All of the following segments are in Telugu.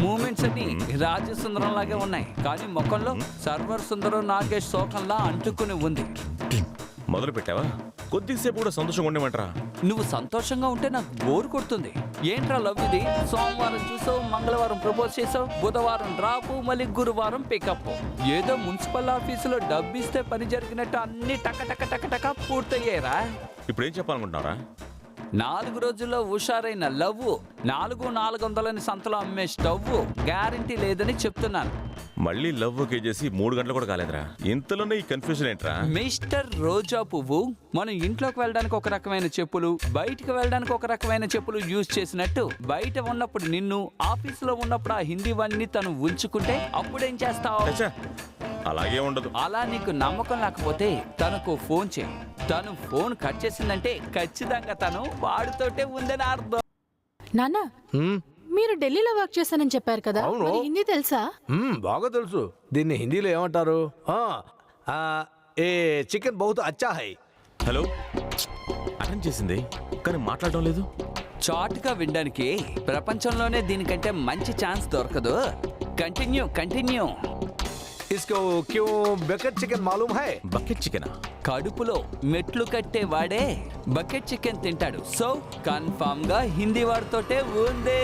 మూమెంట్స్ అన్ని రాజసుందరం లాగే ఉన్నాయి, కానీ ముఖంలో సర్వర్ సుందరం నాగేష్ శోకంలా అంటుకుని ఉంది. మొదలు పెట్టావా? కొద్దిసేపు కూడా సంతోషంగా ఉండేమంటరా? నువ్వు సంతోషంగా ఉంటే నాకు బోర్ కొడుతుంది. ఏంట్రా లవ్ ఇది? సోమవారం చూసావు, మంగళవారం ప్రపోజ్ చేసావు, బుధవారం డ్రాపు, మళ్ళీ గురువారం పికప్. ఏదో మున్సిపల్ ఆఫీసులో డబ్బిస్తే పని జరిగినట్టు అన్ని టక టక టక టక పూర్తయ్యారా? ఇప్పుడు ఏం చెప్పాలనుకుంటున్నారా? 4 రోజుల్లో హుషారైన లవ్ 400 సంతలో అమ్మే స్టవ్ గ్యారంటీ లేదని చెప్తున్నాను. మళ్ళీ లవ్ చేసి 3 గంటలు కూడా కాలేదురా. ఇంతలోనే ఈ కన్ఫ్యూజన్ ఏంట్రా? మిస్టర్ రోజా పువ్వు, మనం ఇంట్లోకి వెళ్ళడానికి ఒక రకమైన చెప్పులు, బయటికి వెళ్ళడానికి ఒక రకమైన చెప్పులు యూజ్ చేసినట్టు, బయట ఉన్నప్పుడు నిన్ను, ఆఫీసులో ఉన్నప్పుడు ఆ హిందీవన్నీ తను ఉంచుకుంటే అప్పుడేం చేస్తావు? అలాగే ఉండదు. అలా నీకు నమ్మకం లేకపోతే తనకు ఫోన్ చేయి. తను ఫోన్ కట్ చేసిందంటే ఖచ్చితంగా తను వాడితోటే ఉందని అర్థం. నాన్న, మీరు ఢిల్లీలో వర్క్ చేశానని చెప్పారు కదా, మరి హిందీ తెలుసా? బాగా తెలుసు. దీన్ని హిందీలో ఏమంటారు? ఏ చికెన్ బహుత్ అచ్చా హై. హలో, అటెండ్ చేసింది కానీ మాట్లాడడం లేదు. చాటుగా వినడానికి ప్రపంచంలోనే దీనికంటే మంచి ఛాన్స్ దొరకదు. Continue continue. इसको क्यों बकेट चिकन मालूम है? బకెట్ చికెనా? కడుపులో మెట్లు కట్టే వాడే బకెట్ చికెన్ తింటాడు. సో కన్ఫామ్ గా హిందీ వాడితోటే ఉంది.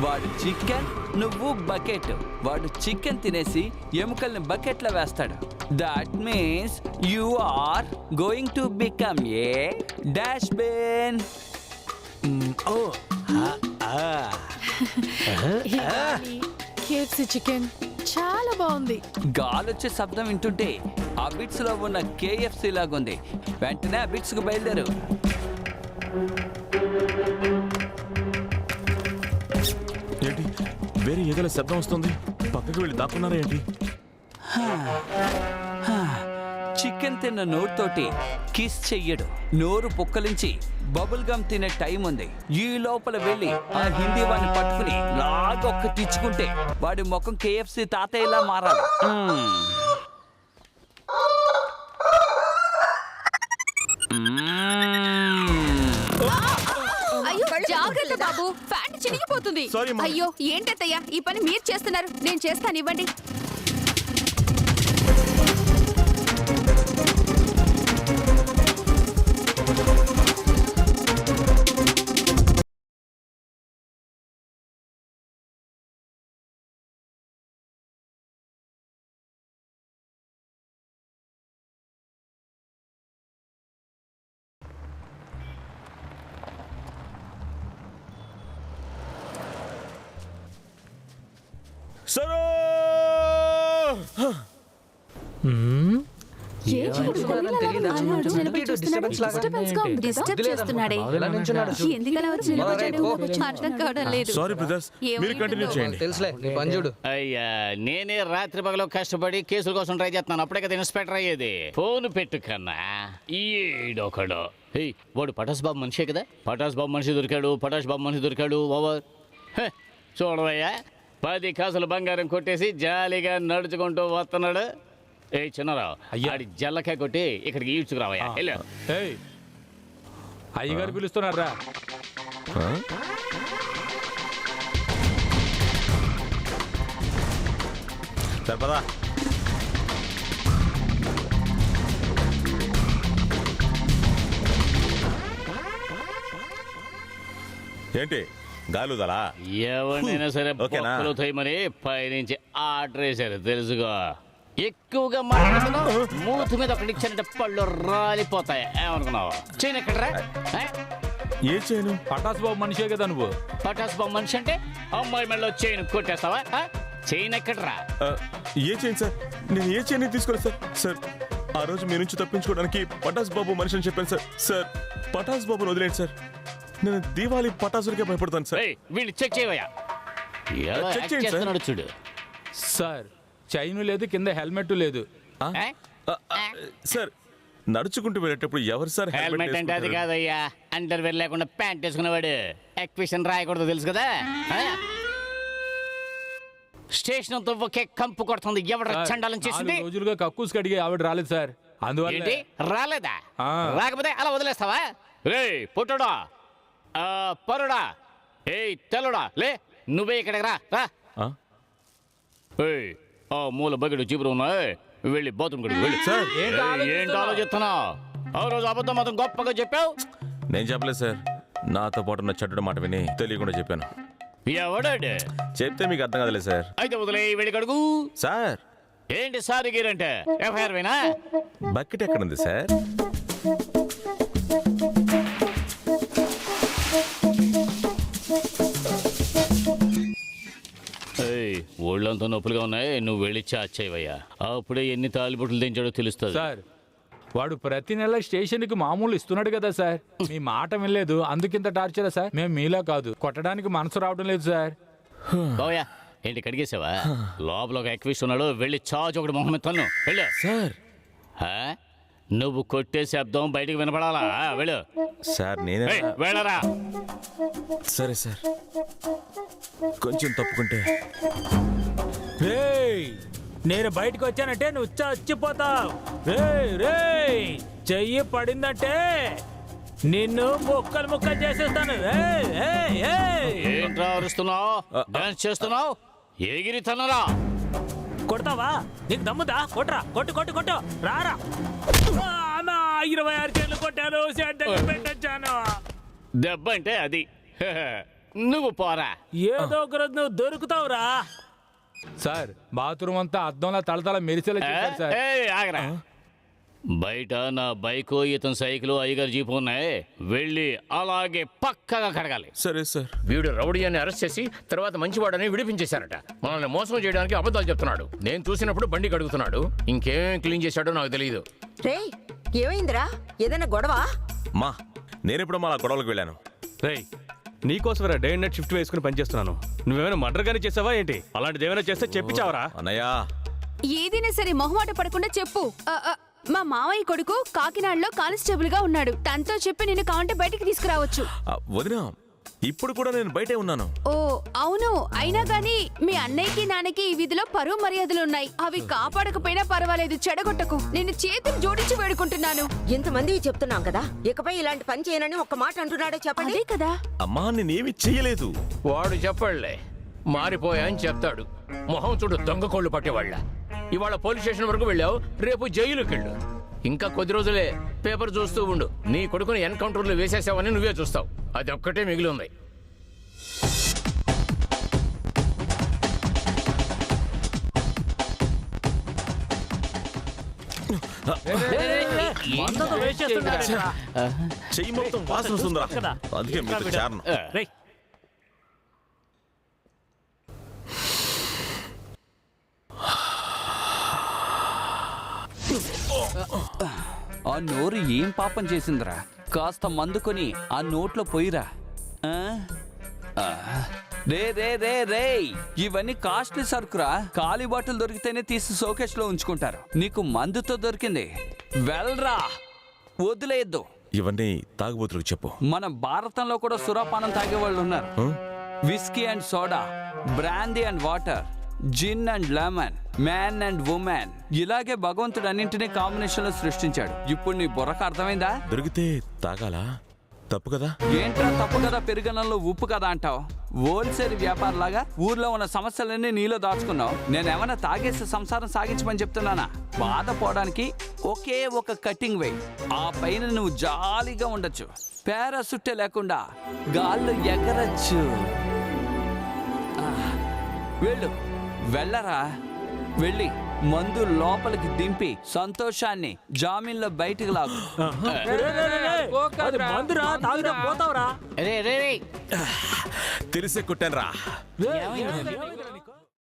వాడు చికెన్, నువ్వు బకెట్. వాడు చికెన్ తినేసి ఎముకల్ని బకెట్ లో వేస్తాడు. That means you are going to become a dustbin. KFC chicken చాలా బాగుంది. గాలొచ్చే శబ్దం వింటుంటే అబిట్స్ లో ఉన్న కేఎఫ్సి లాగుంది. వెంటనే అబిట్స్ కు బయలుదేరు. ఏంటి వేరే ఏదో శబ్దం వస్తుంది? పక్కకి వెళ్ళి దాక్కున్నారా ఏంటి? చికెన్ తిన్న నోరుతోటి కిస్ చెయ్యడు. నోరు పుక్కలించి బబుల్ గమ్ తినే టైం ఉంది. ఈ లోపల వెళ్ళి ఆ హిందీ వాడిని పట్టుకుని లాగొక్క తిచ్చుకుంటే వాడి ముఖం కేఎఫ్సి తాతయ్యలా మారాలి. అయ్యో జాగ్రత్త బాబు, ఫ్యాన్ చినిగిపోతుంది. అయ్యో ఏంటత్తయ్యా ఈ పని మీరు చేస్తున్నారు? నేను చేస్తాను, ఇవ్వండి. అయ్యా నేనే రాత్రి పగలు కష్టపడి కేసుల కోసం ట్రై చేస్తున్నాను. అప్పుడే కదా ఇన్స్పెక్టర్ అయ్యేది. ఫోన్ పెట్టుకన్నా ఈడొకడు. వాడు పటాస్ బాబు మనిషే కదా. పటాస్ బాబు మనిషి దొరికాడు. ఓవర్. చూడవయ్యా, 10 కాసులు బంగారం కొట్టేసి జాలీగా నడుచుకుంటూ వస్తున్నాడు. ఏ చిన్నరావు, ఆడి జల్లకాయ కొట్టి ఇక్కడికి ఈడ్చుకురావయ్యా. అయ్యగారు పిలుస్తున్నారా? సరిపదా? ఏంటి గాలుదలా? ఎవరినైనా సరే బొక్కలు తోయమని పైనుంచి ఆర్డర్ వేశారు తెలుసుకో. ఎక్కువగా మాట్లాడుతున్నావు, మూతి మీద ఒకటి ఇచ్చానంటే పళ్ళు రాలిపోతాయి. ఏమనుకున్నావు? చైన్ ఎక్కడరా? ఏ చైను? పటాస్ బాబు మనిషే కదా నువ్వు. పటాస్ బాబు మనిషి అంటే అమ్మాయి మెడలో చైన్ కొట్టేస్తావా? చైన్ ఎక్కడరా? ఏ చైన్ సార్? నేను ఏ చైన్ తీసుకోలేదు సార్. సార్ ఆ రోజు మీ నుంచి తప్పించుకోవడానికి పటాస్ బాబు మనిషి అని చెప్పాను సార్. సార్ పటాస్ బాబుని వదిలేండి సార్. నేను దీవాలి పటాసులకే భయపడతాను సార్. వీళ్ళు చెక్ చేయవయ్యా. చూడు సార్, చైన్ లేదు, కింద హెల్మెట్ లేదు. సార్ నడుచుకుంటూ వెళ్ళేటప్పుడు ఎవరు సార్ హెల్మెట్ అంటే? అది కాదయ్యా, అండర్వేర్ లేకుండా ప్యాంట్ వేసుకునేవాడు ఎక్విషన్ రాయకూడదు తెలుసు కదా. స్టేషన్ అంతా ఒకే కంపు కొడుతుంది. ఎవరు చండాలం చేసింది? రోజులుగా కక్కూసుకు అడిగి ఆవిడ రాలేదు సార్. అందువల్ల రాలేదా? రాకపోతే అలా వదిలేస్తావా? రే పుట్టడా, పరుడా, ఏయ్ తెల్లడా లే, నువ్వే ఇక్కడికి రా రా. ఆ? ఏయ్, ఆ మూల బకెట్ చీపురు ఉన్నాయి, వెళ్ళి బాత్రూమ్ కడిగి వెళ్ళి. సార్ ఏంటి ఆలోచిస్తున్నా? ఆ రోజు అబద్ధం మాత్రం గొప్పగా చెప్పావు. నేను చెప్పలేదు సార్, నాతో పాటు ఉన్న చెడ్డ మాట విని తెలియకుండా చెప్పాను. ఎవడాడు? చెప్తే మీకు అర్థం కాదులే సార్. అయితే వదిలే, వెళ్ళి కడుగు. సార్ ఏంటి సార్ గీరంటే ఎఫ్ఐఆర్ వేనా? బకెట్ ఎక్కడుంది సార్? ఏయ్, ఒళ్ళంతా నొప్పులుగా ఉన్నాయి, నువ్వు వెళ్ళి చాచేవయ్యా. అప్పుడే ఎన్ని తాలిబొట్లు దించాడో తెలుస్తుంది. సార్ వాడు ప్రతి నెల స్టేషన్కి మామూలు ఇస్తున్నాడు కదా సార్. మీ మాట వినలేదు, అందుకింత టార్చరా సార్? మేము మీలా కాదు, కొట్టడానికి మనసు రావడం లేదు సార్. బావయ్యా, ఏంటి కడిగేసావా? లోపల ఒక ఎక్విస్ట్ ఉన్నాడు, వెళ్ళి చాచు ఒకటి మొహం ఎత్తాను. వెళ్ళు. సార్ ఆ? నువ్వు కొట్టే శబ్దం బయటికి వినపడాలా? వెళ్ళు. సార్ నేనే. ఏయ్, వెళ్ళరా. సరే సార్, కొంచెం తప్పుకుంటే. రేయ్, నేను బయటకు వచ్చానంటే నువ్వు చచ్చిపోతావు. రేయ్, చెయ్యి పడిందంటే నిన్ను ముక్కలు ముక్కలు చేసేస్తాను. ఏంట్రా అరుస్తున్నావు? డాన్స్ చేస్తున్నావు? ఎగిరితనరా? కొడతావా? నీకు దమ్ముదా? కొట్రా, కొట్టు కొట్టు కొట్టు, రారా. 26 చేతులు కొట్టాను, షెడ్ దగ్గర పెట్టొచ్చాను. దెబ్బ అంటే అది. నువ్వు పోరా. ఏదో ఒక రోజు నువ్వు దొరుకుతావురా. సార్ బాత్రూమ్ అంతా అద్దంలా తలతల మెరిసేలా చేశారు సార్. ఏయ్, ఆగరా. బయట నా బైకు, ఇతని సైకిల్, అయ్యగారు జీపు ఉన్నాయి, వెళ్ళి అలాగే పక్కగా కడగాలి. సరే సార్. వీడు రౌడీ అని అరెస్ట్ చేసి తర్వాత మంచివాడని విడిపించేశారట. మనల్ని మోసం చేయడానికి అబద్ధాలు చెప్తున్నాడు. నేను చూసినప్పుడు బండి కడుగుతున్నాడు, ఇంకేం క్లీన్ చేశాడో నాకు తెలియదు. రేయ్, ఏమైందిరా? ఏదైనా గొడవ? మా నేనెప్పుడు మా గొడవలకు వెళ్ళాను. రేయ్, నీకోసమరా డే అండ్ నైట్ షిఫ్ట్ వేసుకుని పనిచేస్తున్నాను. నువ్వేమైనా మర్డర్ గానీ చేసావా ఏంటి? అలాంటిది ఏమైనా చేస్తే చెప్పించావరా? అన్నయ్యా, ఏదైనా సరే మొహమాట పడకుండా చెప్పు. మా మావయ్య కొడుకు కాకినాడలో కానిస్టేబుల్ గా ఉన్నాడు. తనతో చెప్పి నేను కావంటే బయటికి తీసుకురావచ్చు. వదినా, ఇప్పుడు కూడా నేను బయటే ఉన్నాను. ఓ అవును, అయినా గానీ మీ అన్నయ్యకి నాన్నకి ఈ వీధిలో పరువు మర్యాదలు ఉన్నాయి. అవి కాపాడకపోయినా పర్వాలేదు, చెడగొట్టకు. నేను చేతులు జోడించి వేడుకుంటున్నాను. ఇంతమంది చెప్తున్నాం కదా, ఇకపై ఇలాంటి పని చేయనని ఒక్క మాట అంటున్నాడో చెప్పండి. అదే కదా. అమ్మా, నేనేమి చెయ్యలేదు. వాడు చెప్పళ్లే, మారిపోయా అని చెప్తాడు. మొహం చూడు, దొంగ కోళ్ళు పట్టేవాళ్ళ. ఇవాళ పోలీస్ స్టేషన్ వరకు వెళ్ళావు, రేపు జైలుకి వెళ్ళు. ఇంకా కొద్ది రోజులే, పేపర్ చూస్తూ ఉండు. నీ కొడుకుని ఎన్కౌంటర్లో వేసేసావని నువ్వే చూస్తావు. అది ఒక్కటే మిగిలి ఉంది. చెయ్యి మొత్తం వాసన వస్తుందిరా, అందుకే మీతో చేరను. రేయ్, ఆ నోరు ఏం పాపం చేసిందిరా? కాస్త మందుకొని ఆ నోట్లో పోయిరా. ఆ? ఆ. రే రే రే రే, ఇవన్నీ కాస్ట్లీ సరుకురా. ఖాళీ బాటిల్ దొరికితేనే తీసి షోకేస్ లో ఉంచుకుంటారు. నీకు మందుతో దొరికింది, వెళ్ళరా, వదిలేయద్దు. ఇవన్నీ తాగుబోతులకు చెప్పు. మన భారతంలో కూడా సురాపానం తాగేవాళ్ళు ఉన్నారు. Whisky and soda, brandy and water, gin and lemon, man and women. ఇలాగే భగవంతుడు అన్నింటినీ కాంబినేషన్ లో సృష్టించాడు. ఇప్పుడు నీ బుర్రకు అర్థమైందా? దొరికితే తాగాలా? తప్పు కదా? ఏంట్రా తప్పు కదా, పెరుగన్నంలో ఉప్పు కదా అంటావు? హోల్సేల్ వ్యాపారలాగా ఊర్లో ఉన్న సమస్యలన్నీ నీలో దాచుకున్నావు. నేనేమన్నా తాగేసి సంసారం సాగించమని చెప్తున్నానా? బాధపోవడానికి ఒకే ఒక కటింగ్ వే. ఆ పైన నువ్వు జాలీగా ఉండొచ్చు, పారాసుట్టే లేకుండా గాల్లో ఎగరచ్చు. వెళ్ళు, వెళ్ళరా, వెళ్ళి మందు లోపలికి దింపి సంతోషాన్ని జామీన్లో బయటికి లాగు. అది మందురా, తాగితే పోతావురా. రే రే రే, తెలిసే కొట్టాను రా. ఏమైందిరా నీకు?